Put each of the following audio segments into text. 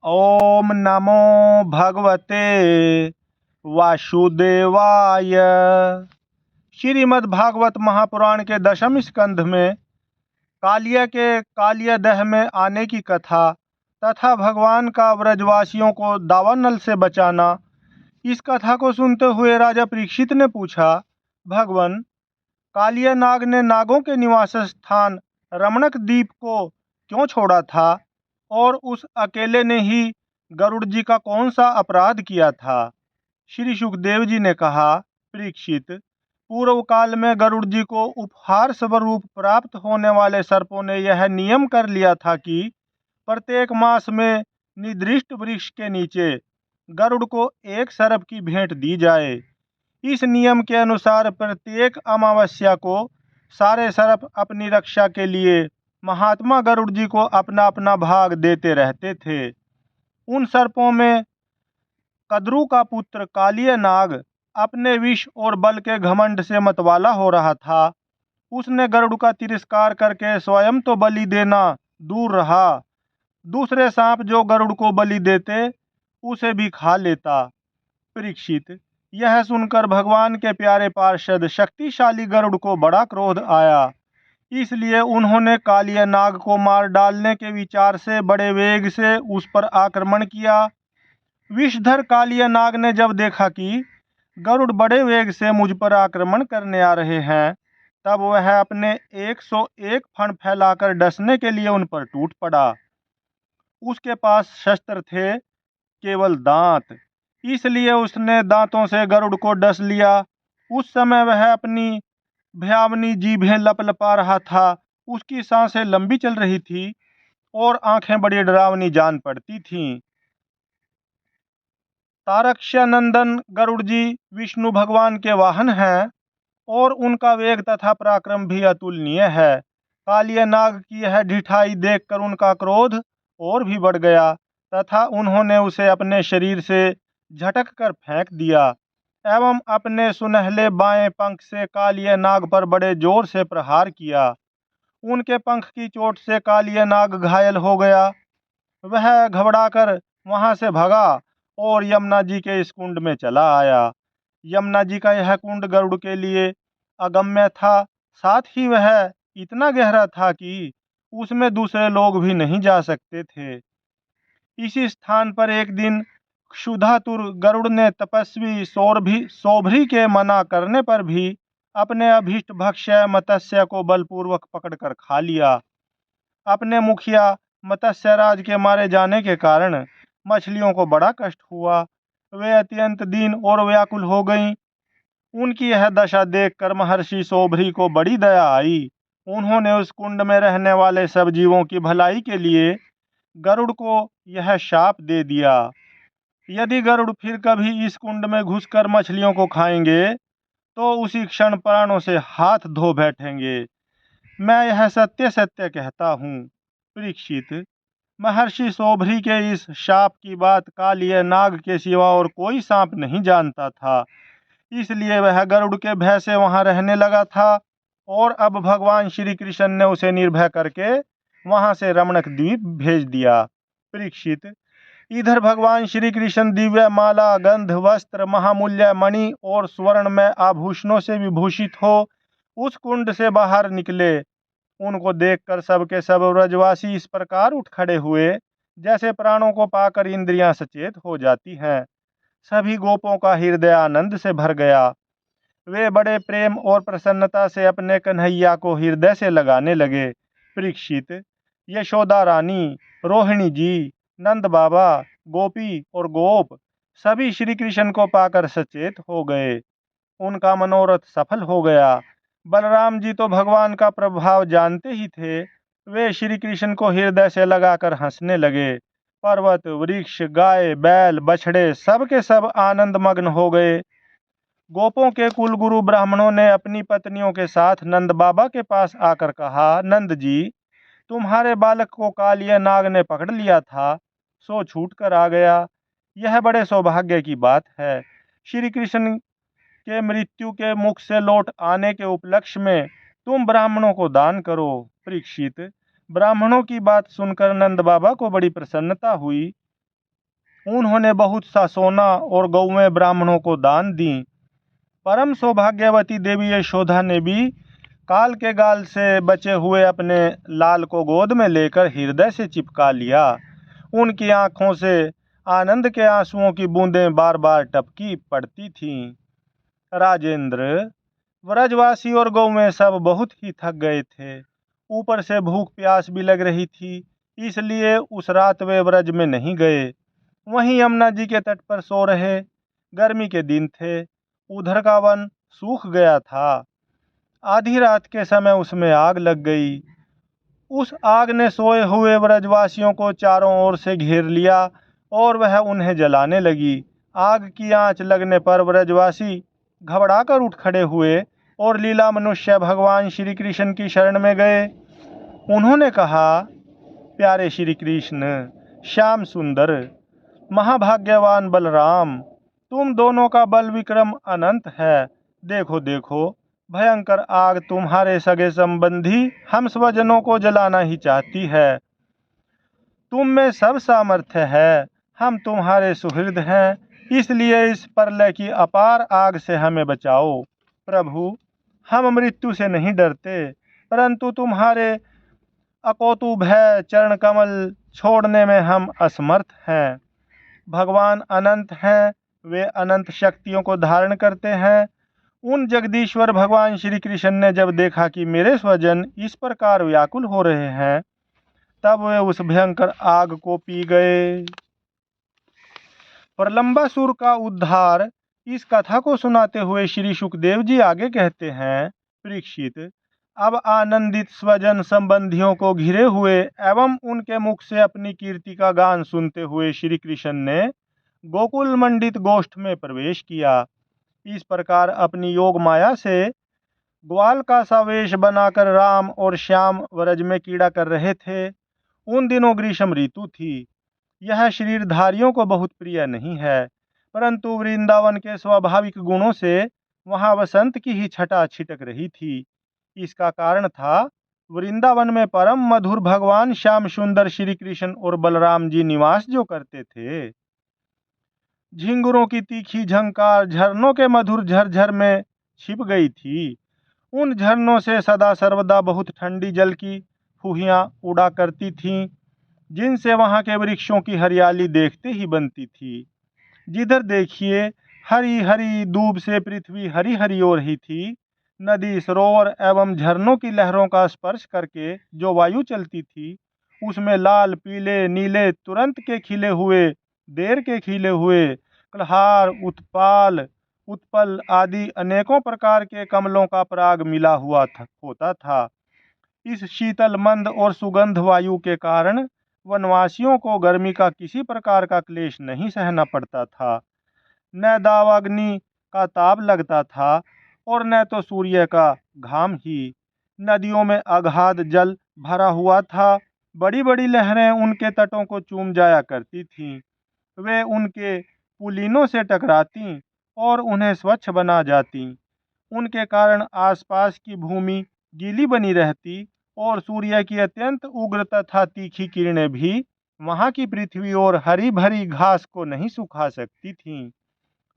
ओम नमो भगवते वासुदेवाय। श्रीमद् भागवत महापुराण के दशम स्कंध में कालिया के कालिया दह में आने की कथा तथा भगवान का व्रजवासियों को दावानल से बचाना। इस कथा को सुनते हुए राजा परीक्षित ने पूछा, भगवान, कालिया नाग ने नागों के निवास स्थान रमणक द्वीप को क्यों छोड़ा था और उस अकेले ने ही गरुड़ जी का कौन सा अपराध किया था? श्री सुखदेव जी ने कहा, परीक्षित, पूर्व काल में गरुड़ जी को उपहार स्वरूप प्राप्त होने वाले सर्पों ने यह नियम कर लिया था कि प्रत्येक मास में निर्दिष्ट वृक्ष के नीचे गरुड़ को एक सर्प की भेंट दी जाए। इस नियम के अनुसार प्रत्येक अमावस्या को सारे सर्प अपनी रक्षा के लिए महात्मा गरुड़ जी को अपना अपना भाग देते रहते थे। उन सर्पों में कद्रु का पुत्र कालिया नाग अपने विष और बल के घमंड से मतवाला हो रहा था। उसने गरुड़ का तिरस्कार करके स्वयं तो बलि देना दूर रहा, दूसरे सांप जो गरुड़ को बलि देते उसे भी खा लेता। परीक्षित, यह सुनकर भगवान के प्यारे पार्षद शक्तिशाली गरुड़ को बड़ा क्रोध आया। इसलिए उन्होंने कालिया नाग को मार डालने के विचार से बड़े वेग से उस पर आक्रमण किया। विषधर कालिया नाग ने जब देखा कि गरुड़ बड़े वेग से मुझ पर आक्रमण करने आ रहे हैं, तब वह अपने 101 फण फैलाकर डसने के लिए उन पर टूट पड़ा। उसके पास शस्त्र थे केवल दांत, इसलिए उसने दांतों से गरुड़ को डस लिया। उस समय वह अपनी भयावनी जीभें लपलपा रहा था। उसकी सांसें लंबी चल रही थी और आंखें बड़ी डरावनी जान पड़ती थीं। तारक्ष्यानंदन गरुड़ जी विष्णु भगवान के वाहन हैं और उनका वेग तथा पराक्रम भी अतुलनीय है। कालिया नाग की यह ढिठाई देखकर उनका क्रोध और भी बढ़ गया तथा उन्होंने उसे अपने शरीर से झटक कर फेंक दिया एवं अपने सुनहले बाएं पंख से कालिया नाग पर बड़े जोर से प्रहार किया। उनके पंख की चोट से कालिया नाग घायल हो गया। वह घबराकर वहां से भागा और यमुना जी के इस कुंड में चला आया। यमुना जी का यह कुंड गरुड़ के लिए अगम्य था, साथ ही वह इतना गहरा था कि उसमें दूसरे लोग भी नहीं जा सकते थे। इसी स्थान पर एक दिन क्षुधातुर गरुड़ ने तपस्वी सौभरी के मना करने पर भी अपने अभीष्ट भक्ष्य मत्स्य को बलपूर्वक पकड़कर खा लिया। अपने मुखिया मत्स्यराज के मारे जाने के कारण मछलियों को बड़ा कष्ट हुआ। वे अत्यंत दीन और व्याकुल हो गईं। उनकी यह दशा देखकर महर्षि सौभरी को बड़ी दया आई। उन्होंने उस कुंड में रहने वाले सब जीवों की भलाई के लिए गरुड़ को यह शाप दे दिया, यदि गरुड़ फिर कभी इस कुंड में घुसकर मछलियों को खाएंगे तो उसी क्षण प्राणों से हाथ धो बैठेंगे। मैं यह सत्य सत्य कहता हूँ। परीक्षित, महर्षि सौभरी के इस शाप की बात कालिया नाग के सिवा और कोई सांप नहीं जानता था, इसलिए वह गरुड़ के भय से वहां रहने लगा था और अब भगवान श्री कृष्ण ने उसे निर्भय करके वहां से रमणक द्वीप भेज दिया। परीक्षित, इधर भगवान श्री कृष्ण दिव्य माला, गंध, वस्त्र, महामूल्य मणि और स्वर्ण में आभूषणों से विभूषित हो उस कुंड से बाहर निकले। उनको देखकर सबके सब व्रजवासी इस प्रकार उठ खड़े हुए जैसे प्राणों को पाकर इंद्रियां सचेत हो जाती हैं। सभी गोपों का हृदय आनंद से भर गया। वे बड़े प्रेम और प्रसन्नता से अपने कन्हैया को हृदय से लगाने लगे। परीक्षित, यशोदा रानी, रोहिणी जी, नंद बाबा, गोपी और गोप सभी श्री कृष्ण को पाकर सचेत हो गए। उनका मनोरथ सफल हो गया। बलराम जी तो भगवान का प्रभाव जानते ही थे। वे श्री कृष्ण को हृदय से लगाकर हंसने लगे। पर्वत, वृक्ष, गाय, बैल, बछड़े सब के सब आनंद मग्न हो गए। गोपों के कुल गुरु ब्राह्मणों ने अपनी पत्नियों के साथ नंद बाबा के पास आकर कहा, नंद जी, तुम्हारे बालक को कालिया नाग ने पकड़ लिया था, सो छूट कर आ गया। यह बड़े सौभाग्य की बात है। श्री कृष्ण के मृत्यु के मुख से लौट आने के उपलक्ष्य में तुम ब्राह्मणों को दान करो। परीक्षित, ब्राह्मणों की बात सुनकर नंद बाबा को बड़ी प्रसन्नता हुई। उन्होंने बहुत सा सोना और गौवें ब्राह्मणों को दान दी। परम सौभाग्यवती देवी यशोदा ने भी काल के गाल से बचे हुए अपने लाल को गोद में लेकर हृदय से चिपका लिया। उनकी आंखों से आनंद के आंसुओं की बूंदें बार बार टपकी पड़ती थीं। राजेंद्र, व्रजवासी और गौवें सब बहुत ही थक गए थे। ऊपर से भूख प्यास भी लग रही थी, इसलिए उस रात वे व्रज में नहीं गए। वहीं यमुना जी के तट पर सो रहे। गर्मी के दिन थे, उधर का वन सूख गया था। आधी रात के समय उसमें आग लग गई। उस आग ने सोए हुए व्रजवासियों को चारों ओर से घेर लिया और वह उन्हें जलाने लगी। आग की आंच लगने पर व्रजवासी घबराकर उठ खड़े हुए और लीला मनुष्य भगवान श्री कृष्ण की शरण में गए। उन्होंने कहा, प्यारे श्री कृष्ण, श्याम सुंदर, महाभाग्यवान बलराम, तुम दोनों का बल विक्रम अनंत है। देखो देखो, भयंकर आग तुम्हारे सगे संबंधी हम स्वजनों को जलाना ही चाहती है। तुम में सब सामर्थ्य है, हम तुम्हारे सुहृद हैं, इसलिए इस प्रलय की अपार आग से हमें बचाओ। प्रभु, हम मृत्यु से नहीं डरते, परंतु तुम्हारे अकौतुभय चरण कमल छोड़ने में हम असमर्थ हैं। भगवान अनंत हैं, वे अनंत शक्तियों को धारण करते हैं। उन जगदीश्वर भगवान श्री कृष्ण ने जब देखा कि मेरे स्वजन इस प्रकार व्याकुल हो रहे हैं, तब वे उस भयंकर आग को पी गए। प्रलंबासुर का उद्धार। इस कथा को सुनाते हुए श्री सुखदेव जी आगे कहते हैं, परीक्षित, अब आनंदित स्वजन संबंधियों को घिरे हुए एवं उनके मुख से अपनी कीर्ति का गान सुनते हुए श्री कृष्ण ने गोकुल मंडित गोष्ठ में प्रवेश किया। इस प्रकार अपनी योग माया से ग्वाल का सा वेश बनाकर राम और श्याम व्रज में कीड़ा कर रहे थे। उन दिनों ग्रीष्म ऋतु थी। यह शरीरधारियों को बहुत प्रिय नहीं है, परंतु वृंदावन के स्वाभाविक गुणों से वहां वसंत की ही छटा छिटक रही थी। इसका कारण था वृंदावन में परम मधुर भगवान श्याम सुंदर श्री कृष्ण और बलराम जी निवास जो करते थे। झिंगुरों की तीखी झंकार झरनों के मधुर झरझर में छिप गई थी। उन झरनों से सदा सर्वदा बहुत ठंडी जल की फुहियां उड़ा करती थीं, जिनसे वहां के वृक्षों की हरियाली देखते ही बनती थी। जिधर देखिए हरी हरी दूब से पृथ्वी हरी हरी हो रही थी। नदी, सरोवर एवं झरनों की लहरों का स्पर्श करके जो वायु चलती थी, उसमें लाल, पीले, नीले, तुरंत के खिले हुए, देर के खिले हुए, कलहार, उत्पाल, उत्पल आदि अनेकों प्रकार के कमलों का पराग मिला हुआ होता था। इस शीतल, मंद और सुगंध वायु के कारण वनवासियों को गर्मी का किसी प्रकार का क्लेश नहीं सहना पड़ता था। न दावाग्नि का ताप लगता था और न तो सूर्य का घाम ही। नदियों में अगाध जल भरा हुआ था। बड़ी बड़ी लहरें उनके तटों को चूम जाया करती थीं। वे उनके पुलिनों से टकराती और उन्हें स्वच्छ बना जाती। उनके कारण आसपास की भूमि गीली बनी रहती और सूर्य की अत्यंत उग्र तथा तीखी किरणें भी वहां की पृथ्वी और हरी भरी घास को नहीं सुखा सकती थीं।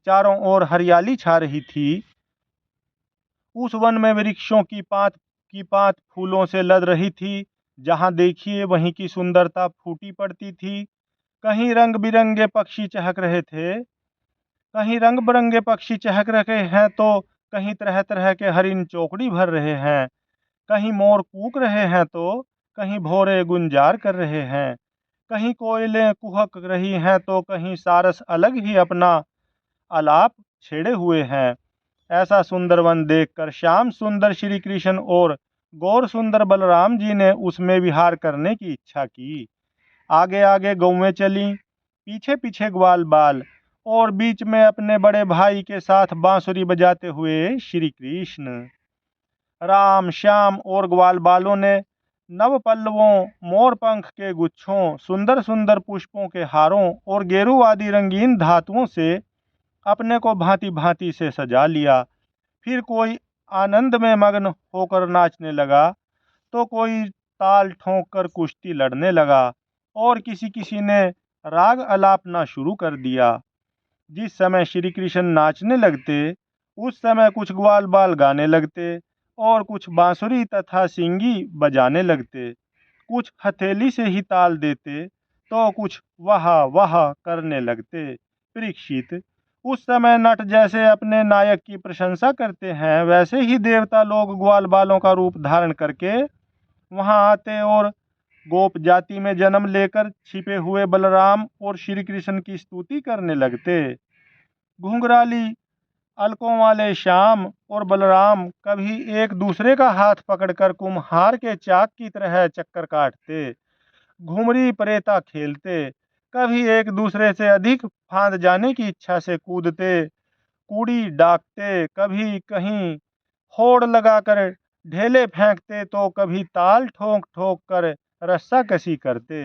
चारों ओर हरियाली छा रही थी। उस वन में वृक्षों की पात फूलों से लद रही थी। जहां देखिए वहीं की सुंदरता फूटी पड़ती थी। कहीं रंग बिरंगे पक्षी चहक रहे थे, कहीं रंग बिरंगे पक्षी चहक रहे हैं तो कहीं तरह तरह के हरिन चौकड़ी भर रहे हैं, कहीं मोर कूक रहे हैं तो कहीं भौरे गुंजार कर रहे हैं, कहीं कोयलें कुहक रही हैं तो कहीं सारस अलग ही अपना आलाप छेड़े हुए हैं। ऐसा सुंदर वन देखकर श्याम सुंदर श्री कृष्ण और गौर सुंदर बलराम जी ने उसमें विहार करने की इच्छा की। आगे आगे गौवें चलीं, पीछे पीछे ग्वाल बाल और बीच में अपने बड़े भाई के साथ बांसुरी बजाते हुए श्री कृष्ण। राम, श्याम और ग्वाल बालों ने नव पल्लवों, मोर पंख के गुच्छों, सुंदर सुंदर पुष्पों के हारों और गेरू आदि रंगीन धातुओं से अपने को भांति भांति से सजा लिया। फिर कोई आनंद में मग्न होकर नाचने लगा, तो कोई ताल ठोंक कर कुश्ती लड़ने लगा और किसी किसी ने राग अलापना शुरू कर दिया। जिस समय श्री कृष्ण नाचने लगते उस समय कुछ ग्वाल बाल गाने लगते और कुछ बांसुरी तथा सिंगी बजाने लगते। कुछ हथेली से ही ताल देते तो कुछ वाह वाह करने लगते। परीक्षित, उस समय नट जैसे अपने नायक की प्रशंसा करते हैं वैसे ही देवता लोग ग्वाल बालों का रूप धारण करके वहां आते और गोप जाति में जन्म लेकर छिपे हुए बलराम और श्री कृष्ण की स्तुति करने लगते। घुंघराली अलकों वाले श्याम और बलराम कभी एक दूसरे का हाथ पकड़कर कुम्हार के चाक की तरह चक्कर काटते, घुमरी परेता खेलते, कभी एक दूसरे से अधिक फांद जाने की इच्छा से कूदते, कूड़ी डाकते, कभी कहीं होड़ लगाकर ढेले फेंकते तो कभी ताल ठोक ठोक कर रस्सा कसी करते।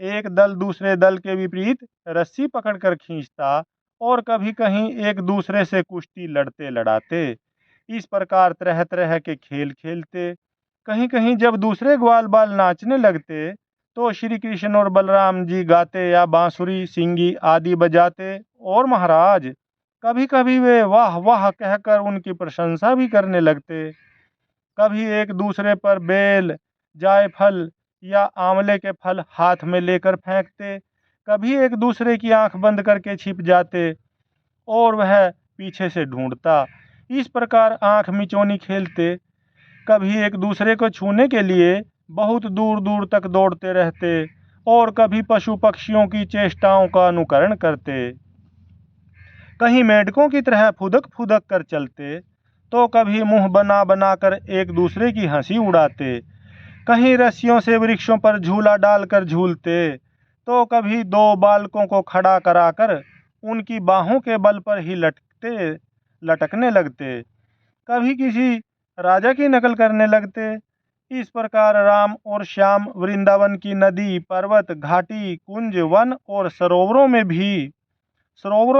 एक दल दूसरे दल के विपरीत रस्सी पकड़कर खींचता और कभी कहीं एक दूसरे से कुश्ती लड़ते लड़ाते। इस प्रकार तरह तरह के खेल खेलते। कहीं कहीं जब दूसरे ग्वाल बाल नाचने लगते तो श्री कृष्ण और बलराम जी गाते या बांसुरी सिंगी आदि बजाते और महाराज कभी कभी वे वाह वाह कहकर उनकी प्रशंसा भी करने लगते। कभी एक दूसरे पर बेल, जायफल या आंवले के फल हाथ में लेकर फेंकते, कभी एक दूसरे की आंख बंद करके छिप जाते और वह पीछे से ढूंढता। इस प्रकार आंख मिचौनी खेलते। कभी एक दूसरे को छूने के लिए बहुत दूर दूर तक दौड़ते रहते और कभी पशु पक्षियों की चेष्टाओं का अनुकरण करते। कहीं मेंढकों की तरह फुदक फुदक कर चलते तो कभी मुंह बना बनाकर एक दूसरे की हंसी उड़ाते। कहीं रस्सियों से वृक्षों पर झूला डालकर झूलते तो कभी दो बालकों को खड़ा कराकर उनकी बाहों के बल पर ही लटकने लगते। कभी किसी राजा की नकल करने लगते। इस प्रकार राम और श्याम वृंदावन की नदी, पर्वत, घाटी, कुंज, वन और सरोवरों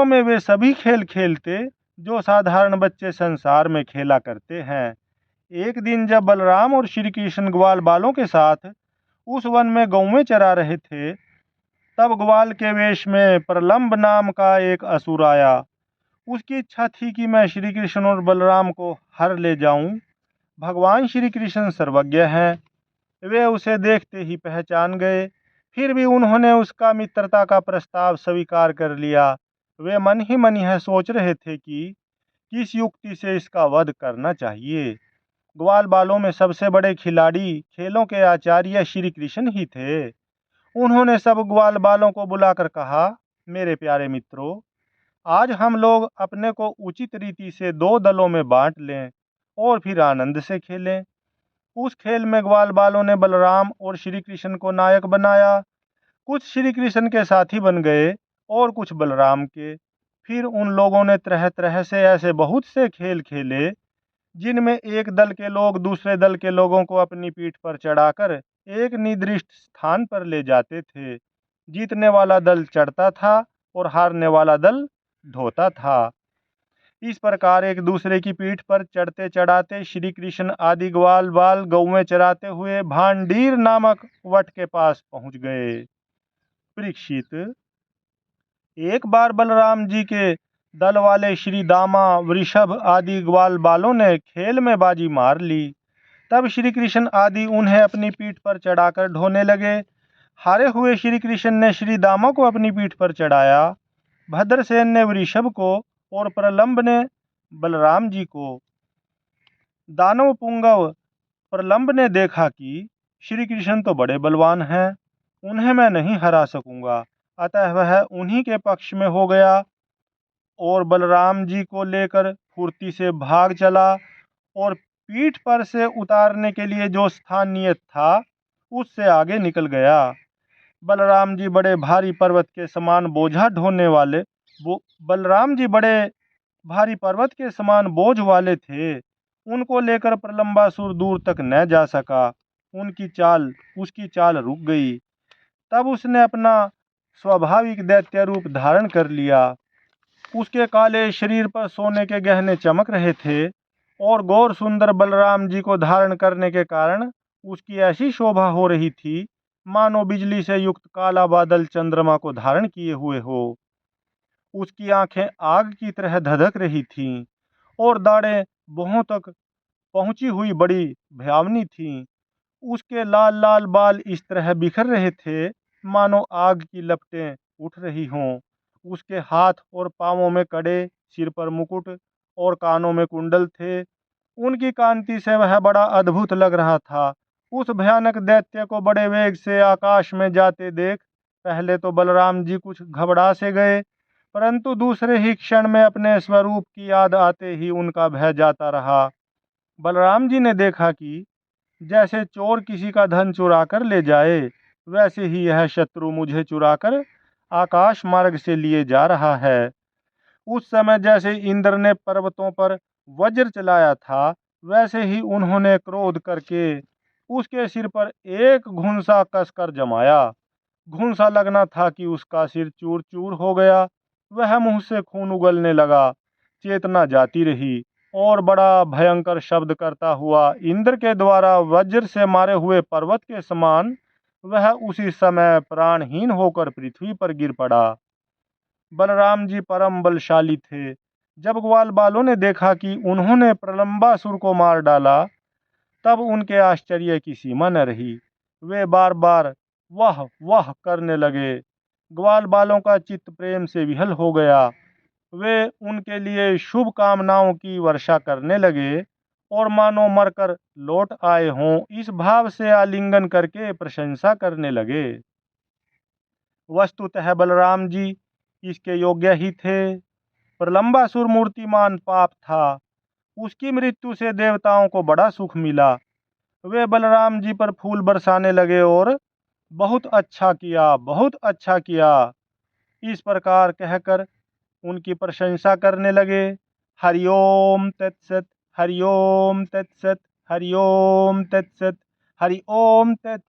में वे सभी खेल खेलते जो साधारण बच्चे संसार में खेला करते हैं। एक दिन जब बलराम और श्री कृष्ण ग्वाल बालों के साथ उस वन में गौवें चरा रहे थे तब ग्वाल के वेश में प्रलंब नाम का एक असुर आया। उसकी इच्छा थी कि मैं श्री कृष्ण और बलराम को हर ले जाऊं। भगवान श्री कृष्ण सर्वज्ञ हैं, वे उसे देखते ही पहचान गए। फिर भी उन्होंने उसका मित्रता का प्रस्ताव स्वीकार कर लिया। वे मन ही मन यह सोच रहे थे कि किस युक्ति से इसका वध करना चाहिए। ग्वाल बालों में सबसे बड़े खिलाड़ी, खेलों के आचार्य श्री कृष्ण ही थे। उन्होंने सब ग्वाल बालों को बुलाकर कहा, मेरे प्यारे मित्रों, आज हम लोग अपने को उचित रीति से दो दलों में बांट लें और फिर आनंद से खेलें। उस खेल में ग्वाल बालों ने बलराम और श्री कृष्ण को नायक बनाया। कुछ श्री कृष्ण के साथी बन गए और कुछ बलराम के। फिर उन लोगों ने तरह तरह से ऐसे बहुत से खेल खेले जिनमें एक दल के लोग दूसरे दल के लोगों को अपनी पीठ पर चढ़ाकर एक निर्दिष्ट स्थान पर ले जाते थे। जीतने वाला दल चढ़ता था और हारने वाला दल ढोता था। इस प्रकार एक दूसरे की पीठ पर चढ़ते चढ़ाते श्री कृष्ण आदि ग्वाल बाल गौवें चराते हुए भांडीर नामक वट के पास पहुंच गए। परीक्षित, एक बार बलराम जी के दल वाले श्री दामा, वृषभ आदि ग्वाल बालों ने खेल में बाजी मार ली। तब श्री कृष्ण आदि उन्हें अपनी पीठ पर चढ़ाकर ढोने लगे। हारे हुए श्री कृष्ण ने श्री दामा को अपनी पीठ पर चढ़ाया, भद्रसेन ने वृषभ को और प्रलंब ने बलराम जी को। दानव पुंगव प्रलंब ने देखा कि श्री कृष्ण तो बड़े बलवान हैं, उन्हें मैं नहीं हरा सकूंगा, अतः वह उन्हीं के पक्ष में हो गया और बलराम जी को लेकर फुर्ती से भाग चला और पीठ पर से उतारने के लिए जो स्थान नियत था उससे आगे निकल गया। बलराम जी बड़े भारी पर्वत के समान बोझा ढोने वाले बलराम जी बड़े भारी पर्वत के समान बोझ वाले थे। उनको लेकर प्रलंबासुर दूर तक न जा सका। उसकी चाल रुक गई। तब उसने अपना स्वाभाविक दैत्य रूप धारण कर लिया। उसके काले शरीर पर सोने के गहने चमक रहे थे और गौर सुंदर बलराम जी को धारण करने के कारण उसकी ऐसी शोभा हो रही थी मानो बिजली से युक्त काला बादल चंद्रमा को धारण किए हुए हो। उसकी आंखें आग की तरह धधक रही थीं और दाढ़ें भौहों तक पहुंची हुई बड़ी भयावनी थीं। उसके लाल लाल बाल इस तरह बिखर रहे थे मानो आग की लपटें उठ रही हों। उसके हाथ और पांवों में कड़े, सिर पर मुकुट और कानों में कुंडल थे। उनकी कांति से वह बड़ा अद्भुत लग रहा था। उस भयानक दैत्य को बड़े वेग से आकाश में जाते देख पहले तो बलराम जी कुछ घबरा से गए, परंतु दूसरे ही क्षण में अपने स्वरूप की याद आते ही उनका भय जाता रहा। बलराम जी ने देखा कि जैसे चोर किसी का धन चुरा कर ले जाए, वैसे ही यह शत्रु मुझे चुराकर आकाश मार्ग से लिए जा रहा है। उस समय जैसे इंद्र ने पर्वतों पर वज्र चलाया था, वैसे ही उन्होंने क्रोध करके उसके सिर पर एक घुंसा कसकर जमाया। घुंसा लगना था कि उसका सिर चूर चूर हो गया। वह मुंह से खून उगलने लगा, चेतना जाती रही और बड़ा भयंकर शब्द करता हुआ इंद्र के द्वारा वज्र से मारे हुए पर्वत के समान वह उसी समय प्राणहीन होकर पृथ्वी पर गिर पड़ा। बलराम जी परम बलशाली थे। जब ग्वाल बालों ने देखा कि उन्होंने प्रलंबासुर को मार डाला, तब उनके आश्चर्य की सीमा न रही। वे बार बार वाह वाह करने लगे। ग्वाल बालों का चित्त प्रेम से विहल हो गया। वे उनके लिए शुभ कामनाओं की वर्षा करने लगे और मानो मरकर लौट आए हों इस भाव से आलिंगन करके प्रशंसा करने लगे। वस्तुतः बलराम जी इसके योग्य ही थे। प्रलंबासुर मूर्तिमान पाप था। उसकी मृत्यु से देवताओं को बड़ा सुख मिला। वे बलराम जी पर फूल बरसाने लगे और बहुत अच्छा किया, बहुत अच्छा किया, इस प्रकार कहकर उनकी प्रशंसा करने लगे। हरिओम तत्सत, हरिओम तत्सत, हरिओम तत्सत, हरिओम तत्सत।